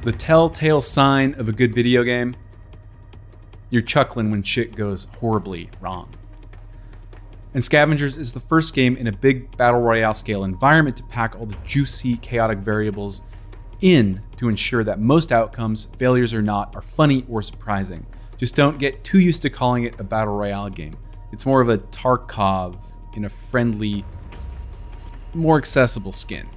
The telltale sign of a good video game? You're chuckling when shit goes horribly wrong. And Scavengers is the first game in a big Battle Royale scale environment to pack all the juicy, chaotic variables in to ensure that most outcomes, failures or not, are funny or surprising. Just don't get too used to calling it a Battle Royale game. It's more of a Tarkov in a friendly, more accessible skin.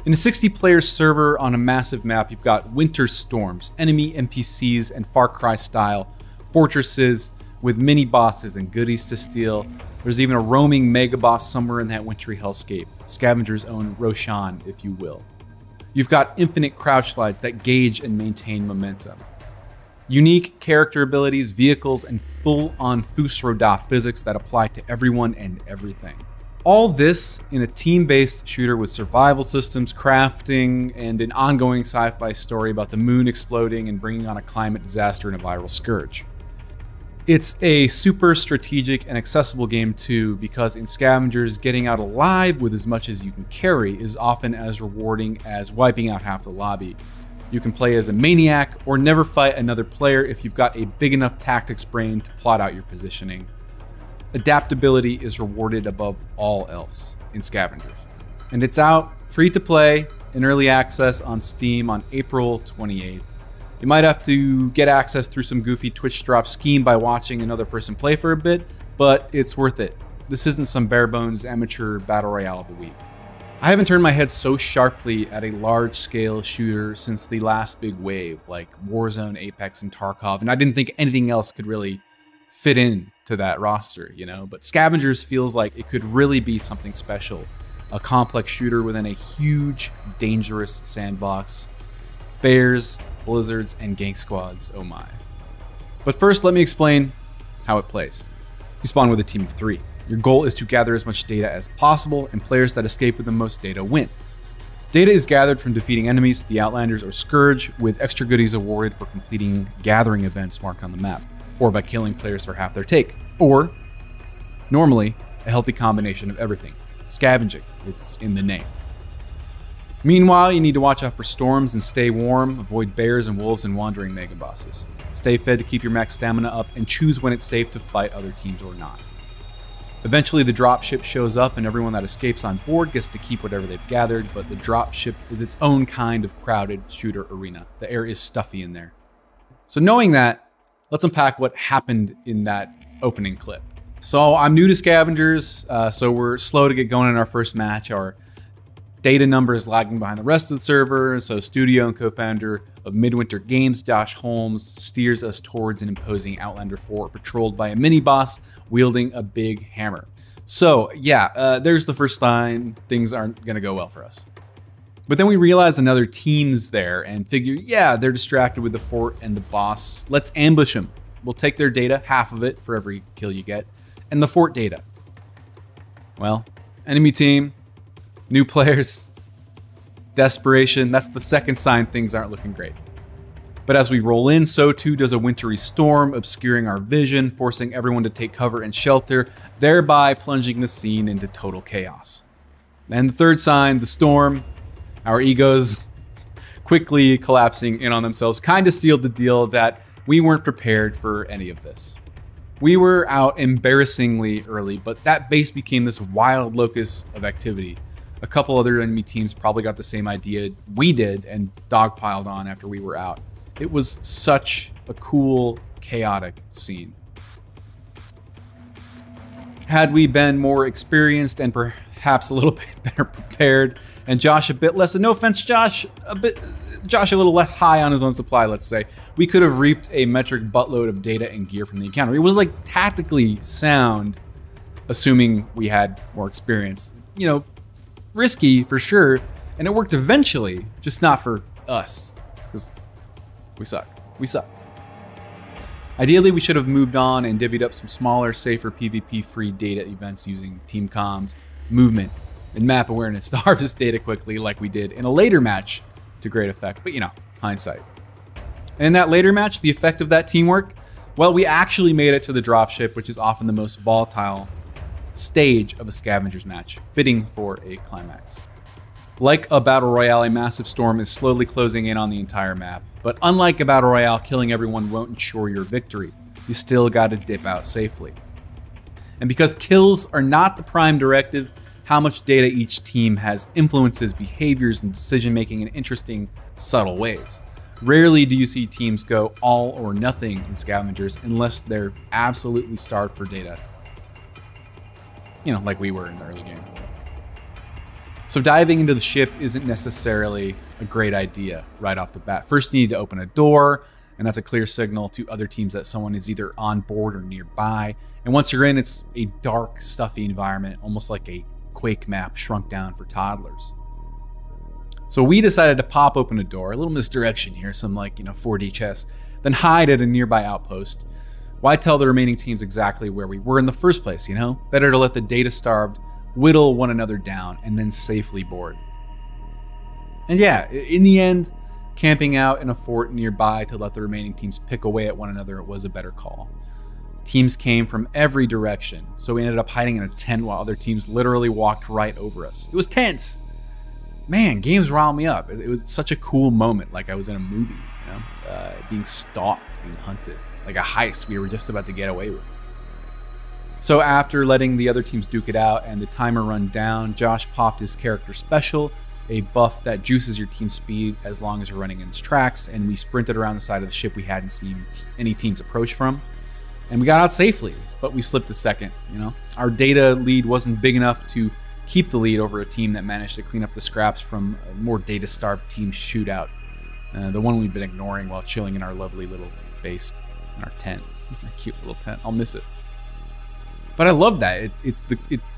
In a 60-player server on a massive map, you've got winter storms, enemy NPCs, and Far Cry style fortresses with mini bosses and goodies to steal. There's even a roaming mega boss somewhere in that wintry hellscape, Scavenger's own Roshan, if you will. You've got infinite crouch slides that gauge and maintain momentum. Unique character abilities, vehicles, and full-on Thusroda physics that apply to everyone and everything. All this in a team-based shooter with survival systems, crafting, and an ongoing sci-fi story about the moon exploding and bringing on a climate disaster and a viral scourge. It's a super strategic and accessible game too, because in Scavengers, getting out alive with as much as you can carry is often as rewarding as wiping out half the lobby. You can play as a maniac or never fight another player if you've got a big enough tactics brain to plot out your positioning. Adaptability is rewarded above all else in Scavengers. And it's out free to play in early access on Steam on April 28th. You might have to get access through some goofy Twitch drop scheme by watching another person play for a bit, but it's worth it. This isn't some bare bones amateur battle royale of the week. I haven't turned my head so sharply at a large-scale shooter since the last big wave, like Warzone, Apex, and Tarkov, and I didn't think anything else could really fit in to that roster, you know? But Scavengers feels like it could really be something special. A complex shooter within a huge, dangerous sandbox. Bears, blizzards, and gank squads, oh my. But first, let me explain how it plays. You spawn with a team of 3. Your goal is to gather as much data as possible, and players that escape with the most data win. Data is gathered from defeating enemies, the Outlanders or Scourge, with extra goodies awarded for completing gathering events marked on the map, or by killing players for half their take, or, normally, a healthy combination of everything. Scavenging, it's in the name. Meanwhile, you need to watch out for storms and stay warm, avoid bears and wolves and wandering mega bosses. Stay fed to keep your max stamina up, and choose when it's safe to fight other teams or not. Eventually, the dropship shows up and everyone that escapes on board gets to keep whatever they've gathered, but the dropship is its own kind of crowded shooter arena. The air is stuffy in there. So knowing that, let's unpack what happened in that opening clip. So I'm new to Scavengers, so we're slow to get going in our first match. Our data number is lagging behind the rest of the server, so studio and co-founder of Midwinter Games, Josh Holmes, steers us towards an imposing Outlander fort patrolled by a mini-boss wielding a big hammer. So yeah, there's the first sign things aren't going to go well for us. But then we realize another team's there and figure, yeah, they're distracted with the fort and the boss. Let's ambush them. We'll take their data, half of it for every kill you get, and the fort data. Well, enemy team, new players, desperation. That's the second sign things aren't looking great. But as we roll in, so too does a wintry storm, obscuring our vision, forcing everyone to take cover and shelter, thereby plunging the scene into total chaos. And the third sign, the storm, our egos quickly collapsing in on themselves, kind of sealed the deal that we weren't prepared for any of this. We were out embarrassingly early, but that base became this wild locus of activity. A couple other enemy teams probably got the same idea we did and dogpiled on after we were out. It was such a cool, chaotic scene. Had we been more experienced and perhaps a little bit better prepared, and Josh a bit less, and no offense, Josh a little less high on his own supply, let's say, we could have reaped a metric buttload of data and gear from the encounter. It was like tactically sound, assuming we had more experience. You know, risky for sure, and it worked eventually, just not for us, because we suck. We suck. Ideally, we should have moved on and divvied up some smaller, safer PvP-free data events using team comms, movement, and map awareness to harvest data quickly like we did in a later match to great effect, but you know, hindsight. And in that later match, the effect of that teamwork, well, we actually made it to the dropship, which is often the most volatile stage of a Scavengers match, fitting for a climax. Like a Battle Royale, a massive storm is slowly closing in on the entire map. But unlike a Battle Royale, killing everyone won't ensure your victory. You still gotta dip out safely. And because kills are not the prime directive, how much data each team has influences behaviors and decision making in interesting, subtle ways. Rarely do you see teams go all or nothing in Scavengers unless they're absolutely starved for data. You know, like we were in the early game. So diving into the ship isn't necessarily a great idea right off the bat. First, you need to open a door, and that's a clear signal to other teams that someone is either on board or nearby. And once you're in, it's a dark, stuffy environment, almost like a Quake map shrunk down for toddlers. So we decided to pop open a door, a little misdirection here, some 4D chess, then hide at a nearby outpost. Why tell the remaining teams exactly where we were in the first place, you know? Better to let the data-starved whittle one another down and then safely board. And yeah, in the end, camping out in a fort nearby to let the remaining teams pick away at one another was a better call. Teams came from every direction, so we ended up hiding in a tent while other teams literally walked right over us. It was tense. Man, games rile me up. It was such a cool moment, like I was in a movie, you know? Being stalked, being hunted, like a heist we were just about to get away with. So after letting the other teams duke it out and the timer run down, Josh popped his character special, a buff that juices your team speed as long as you're running in its tracks, and we sprinted around the side of the ship we hadn't seen any teams approach from. And we got out safely, but we slipped a second, you know? Our data lead wasn't big enough to keep the lead over a team that managed to clean up the scraps from a more data-starved team shootout. The one we've been ignoring while chilling in our lovely little base in our tent. Our cute little tent. I'll miss it. But I love that.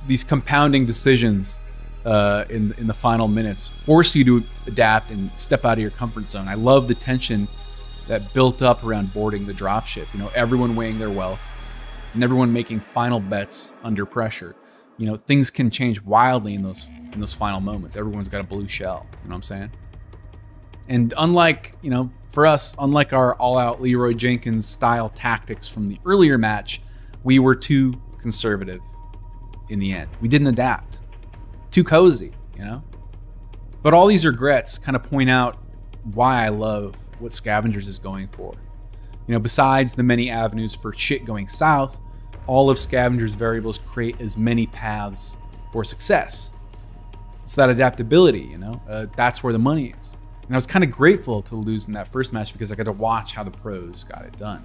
These compounding decisions in the final minutes force you to adapt and step out of your comfort zone. I love the tension that built up around boarding the dropship. You know, everyone weighing their wealth and everyone making final bets under pressure. You know, things can change wildly in those final moments. Everyone's got a blue shell. You know what I'm saying? And unlike, you know, for us, unlike our all-out Leroy Jenkins style tactics from the earlier match, we were too conservative in the end. We didn't adapt. Too cozy, you know? But all these regrets kind of point out why I love what Scavengers is going for. You know, besides the many avenues for shit going south, all of Scavengers variables create as many paths for success. It's that adaptability, you know? That's where the money is. And I was kind of grateful to lose in that first match because I got to watch how the pros got it done.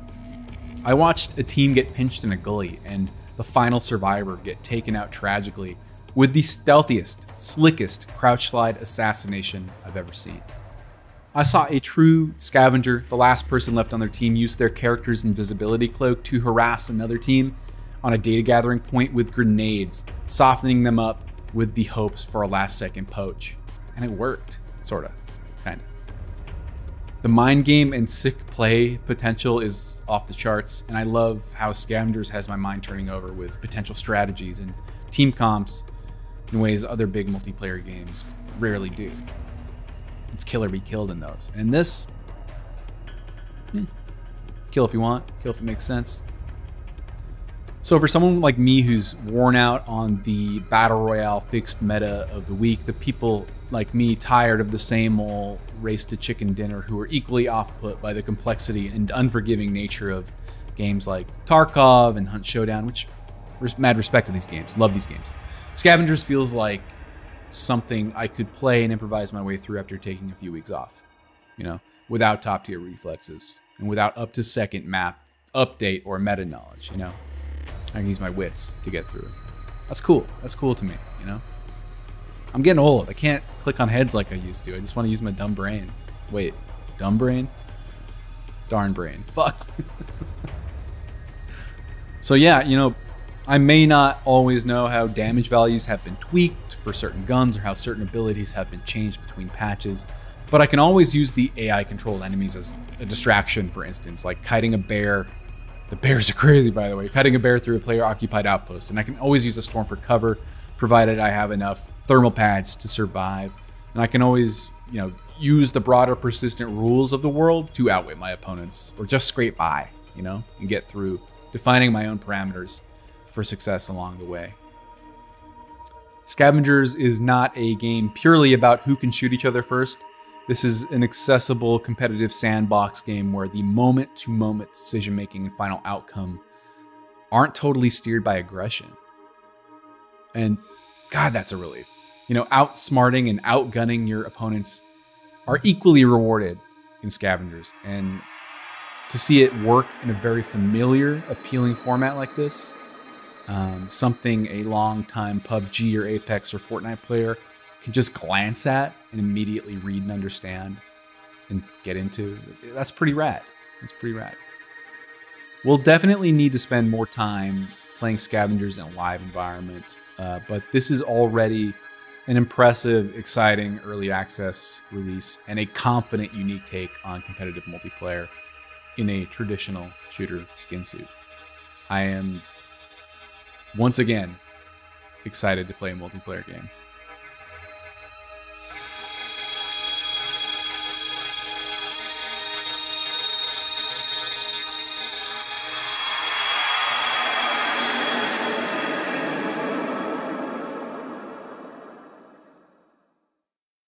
I watched a team get pinched in a gully and the final survivor get taken out tragically with the stealthiest, slickest crouch slide assassination I've ever seen. I saw a true scavenger, the last person left on their team, use their character's invisibility cloak to harass another team on a data gathering point with grenades, softening them up with the hopes for a last second poach. And it worked, sorta, kinda. The mind game and sick play potential is off the charts, and I love how Scavengers has my mind turning over with potential strategies and team comps in ways other big multiplayer games rarely do. It's kill or be killed in those. And in this, kill if you want, kill if it makes sense. So for someone like me who's worn out on the Battle Royale fixed meta of the week, the people like me tired of the same old race to chicken dinner who are equally off-put by the complexity and unforgiving nature of games like Tarkov and Hunt Showdown, which mad respect to these games, love these games. Scavengers feels like something I could play and improvise my way through after taking a few weeks off, you know, without top tier reflexes and without up to second map update or meta knowledge, you know. I can use my wits to get through it. That's cool. That's cool to me, you know? I'm getting old. I can't click on heads like I used to. I just want to use my dumb brain. Wait, dumb brain? Darn brain. Fuck. So yeah, you know, I may not always know how damage values have been tweaked for certain guns or how certain abilities have been changed between patches, but I can always use the AI-controlled enemies as a distraction, for instance, like kiting a bear. The bears are crazy, by the way. Kiting a bear through a player-occupied outpost. And I can always use a storm for cover, provided I have enough thermal pads to survive. And I can always, you know, use the broader persistent rules of the world to outwit my opponents, or just scrape by, you know, and get through, defining my own parameters for success along the way. Scavengers is not a game purely about who can shoot each other first. This is an accessible, competitive sandbox game where the moment-to-moment decision-making and final outcome aren't totally steered by aggression. And God, that's a relief. You know, outsmarting and outgunning your opponents are equally rewarded in Scavengers. And to see it work in a very familiar, appealing format like this, something a long-time PUBG or Apex or Fortnite player can just glance at and immediately read and understand and get into, that's pretty rad. That's pretty rad. We'll definitely need to spend more time playing Scavengers in a live environment, but this is already an impressive, exciting early access release and a confident, unique take on competitive multiplayer in a traditional shooter skin suit. I am, once again, excited to play a multiplayer game.